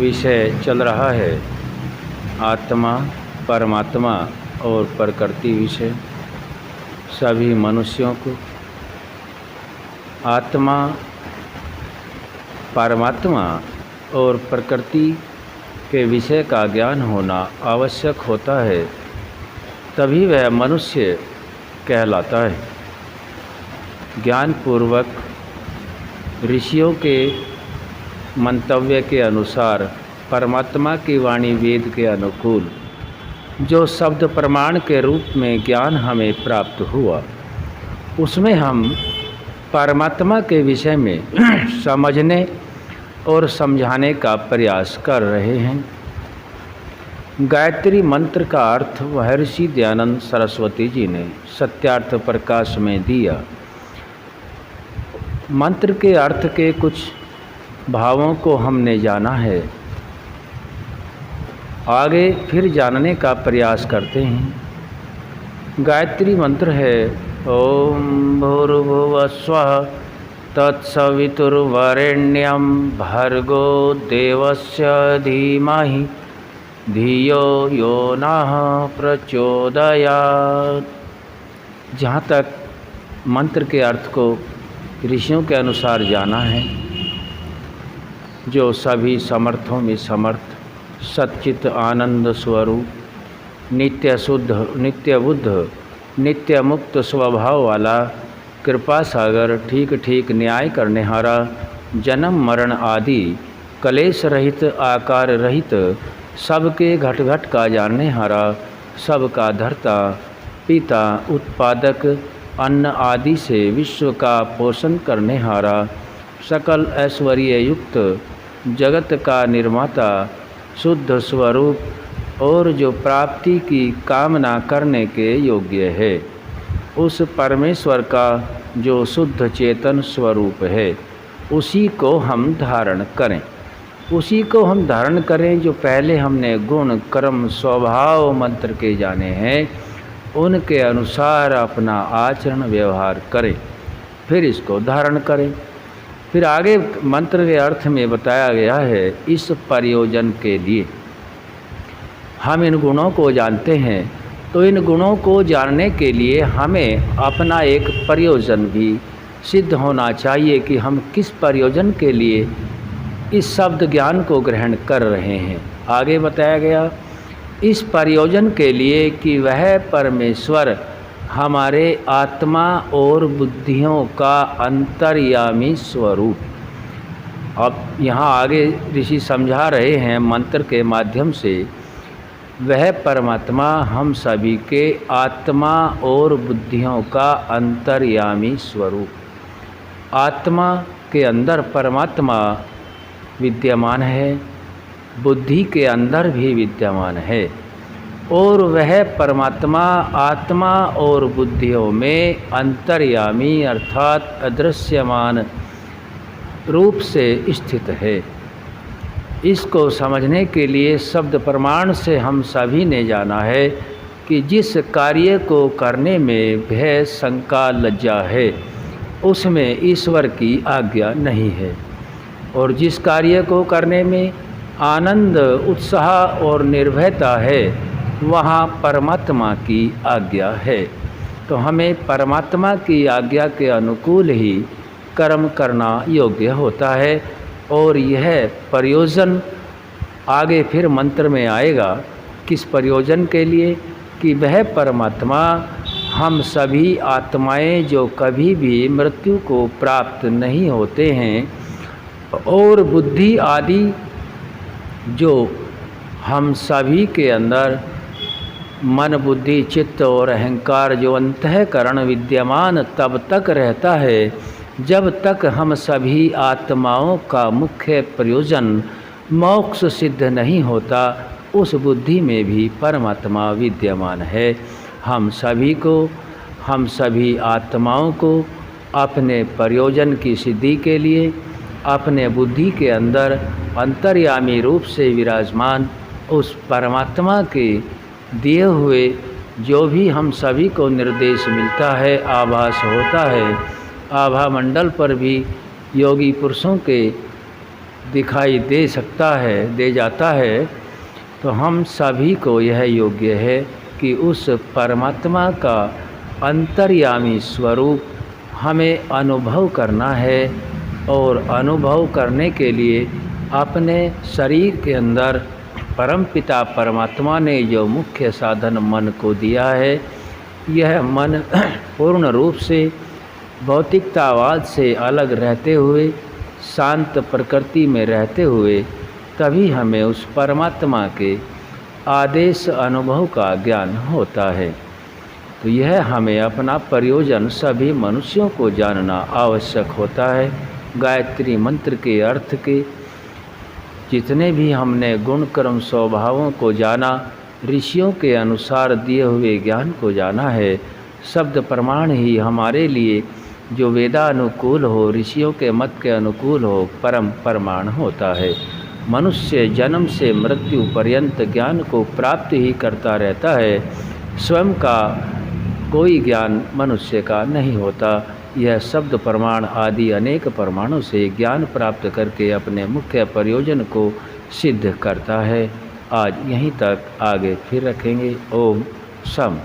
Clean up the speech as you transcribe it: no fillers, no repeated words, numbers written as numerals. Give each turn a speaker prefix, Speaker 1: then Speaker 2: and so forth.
Speaker 1: विषय चल रहा है, आत्मा, परमात्मा और प्रकृति विषय। सभी मनुष्यों को आत्मा, परमात्मा और प्रकृति के विषय का ज्ञान होना आवश्यक होता है, तभी वह मनुष्य कहलाता है। ज्ञानपूर्वक ऋषियों के मंतव्य के अनुसार परमात्मा की वाणी वेद के अनुकूल जो शब्द प्रमाण के रूप में ज्ञान हमें प्राप्त हुआ, उसमें हम परमात्मा के विषय में समझने और समझाने का प्रयास कर रहे हैं। गायत्री मंत्र का अर्थ महर्षि दयानंद सरस्वती जी ने सत्यार्थ प्रकाश में दिया। मंत्र के अर्थ के कुछ भावों को हमने जाना है, आगे फिर जानने का प्रयास करते हैं। गायत्री मंत्र है ओम भूर्भुवः स्वः तत्सवितुर्वरेण्यं भर्गो देवस्य धीमहि धियो यो नः प्रचोदयात्। जहाँ तक मंत्र के अर्थ को ऋषियों के अनुसार जाना है, जो सभी समर्थों में समर्थ, सच्चित आनंद स्वरूप, नित्य शुद्ध, नित्य बुद्ध, नित्य मुक्त स्वभाव वाला, कृपा सागर, ठीक ठीक न्याय करने हारा, जन्म मरण आदि कलेश रहित, आकार रहित, सबके घट घट का जानने हारा, सबका धर्ता, पिता, उत्पादक, अन्न आदि से विश्व का पोषण करने हारा, सकल ऐश्वर्य युक्त, जगत का निर्माता, शुद्ध स्वरूप और जो प्राप्ति की कामना करने के योग्य है, उस परमेश्वर का जो शुद्ध चेतन स्वरूप है, उसी को हम धारण करें। उसी को हम धारण करें जो पहले हमने गुण, कर्म, स्वभाव मंत्र के जाने हैं, उनके अनुसार अपना आचरण व्यवहार करें, फिर इसको धारण करें। फिर आगे मंत्र के अर्थ में बताया गया है, इस प्रयोजन के लिए हम इन गुणों को जानते हैं, तो इन गुणों को जानने के लिए हमें अपना एक प्रयोजन भी सिद्ध होना चाहिए कि हम किस प्रयोजन के लिए इस शब्द ज्ञान को ग्रहण कर रहे हैं। आगे बताया गया, इस प्रयोजन के लिए कि वह परमेश्वर हमारे आत्मा और बुद्धियों का अंतर्यामी स्वरूप। अब यहाँ आगे ऋषि समझा रहे हैं मंत्र के माध्यम से, वह परमात्मा हम सभी के आत्मा और बुद्धियों का अंतर्यामी स्वरूप। आत्मा के अंदर परमात्मा विद्यमान है, बुद्धि के अंदर भी विद्यमान है, और वह परमात्मा आत्मा और बुद्धियों में अंतर्यामी अर्थात अदृश्यमान रूप से स्थित है। इसको समझने के लिए शब्द प्रमाण से हम सभी ने जाना है कि जिस कार्य को करने में भय, शंका, लज्जा है, उसमें ईश्वर की आज्ञा नहीं है, और जिस कार्य को करने में आनंद, उत्साह और निर्भयता है, वहाँ परमात्मा की आज्ञा है। तो हमें परमात्मा की आज्ञा के अनुकूल ही कर्म करना योग्य होता है, और यह प्रयोजन आगे फिर मंत्र में आएगा, किस प्रयोजन के लिए कि वह परमात्मा हम सभी आत्माएं जो कभी भी मृत्यु को प्राप्त नहीं होते हैं, और बुद्धि आदि जो हम सभी के अंदर मन, बुद्धि, चित्त और अहंकार जो अंतःकरण विद्यमान तब तक रहता है जब तक हम सभी आत्माओं का मुख्य प्रयोजन मोक्ष सिद्ध नहीं होता, उस बुद्धि में भी परमात्मा विद्यमान है। हम सभी आत्माओं को अपने प्रयोजन की सिद्धि के लिए अपने बुद्धि के अंदर अंतर्यामी रूप से विराजमान उस परमात्मा के दिए हुए जो भी हम सभी को निर्देश मिलता है, आभास होता है, आभा मंडल पर भी योगी पुरुषों के दिखाई दे सकता है, दे जाता है, तो हम सभी को यह योग्य है कि उस परमात्मा का अंतर्यामी स्वरूप हमें अनुभव करना है। और अनुभव करने के लिए अपने शरीर के अंदर परमपिता परमात्मा ने जो मुख्य साधन मन को दिया है, यह मन पूर्ण रूप से भौतिकतावाद से अलग रहते हुए, शांत प्रकृति में रहते हुए, तभी हमें उस परमात्मा के आदेश अनुभव का ज्ञान होता है। तो यह हमें अपना प्रयोजन सभी मनुष्यों को जानना आवश्यक होता है। गायत्री मंत्र के अर्थ के जितने भी हमने गुण कर्म स्वभावों को जाना, ऋषियों के अनुसार दिए हुए ज्ञान को जाना है। शब्द प्रमाण ही हमारे लिए जो वेदानुकूल हो, ऋषियों के मत के अनुकूल हो, परम प्रमाण होता है। मनुष्य जन्म से मृत्यु पर्यंत ज्ञान को प्राप्त ही करता रहता है, स्वयं का कोई ज्ञान मनुष्य का नहीं होता। यह शब्द प्रमाण आदि अनेक प्रमाणों से ज्ञान प्राप्त करके अपने मुख्य प्रयोजन को सिद्ध करता है। आज यहीं तक, आगे फिर रखेंगे। ओम सम।